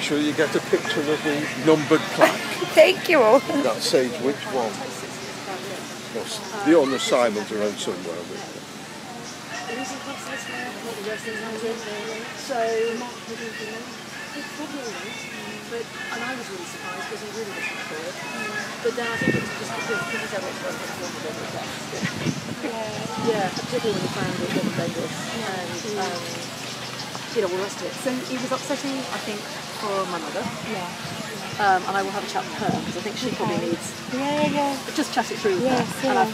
sure you get a picture of the numbered plaque. Thank you. That says which one. The owner Simon's around somewhere. So, but, and I was really surprised because he really wasn't for it. But then I think it was just because he said what was yeah, particularly when he found it wasn't dangerous. And, you know, all the rest of it. So it was upsetting, I think, for my mother. Yeah. And I will have a chat with her because I think she probably needs Yeah. just chat it through with her. Yes, And I found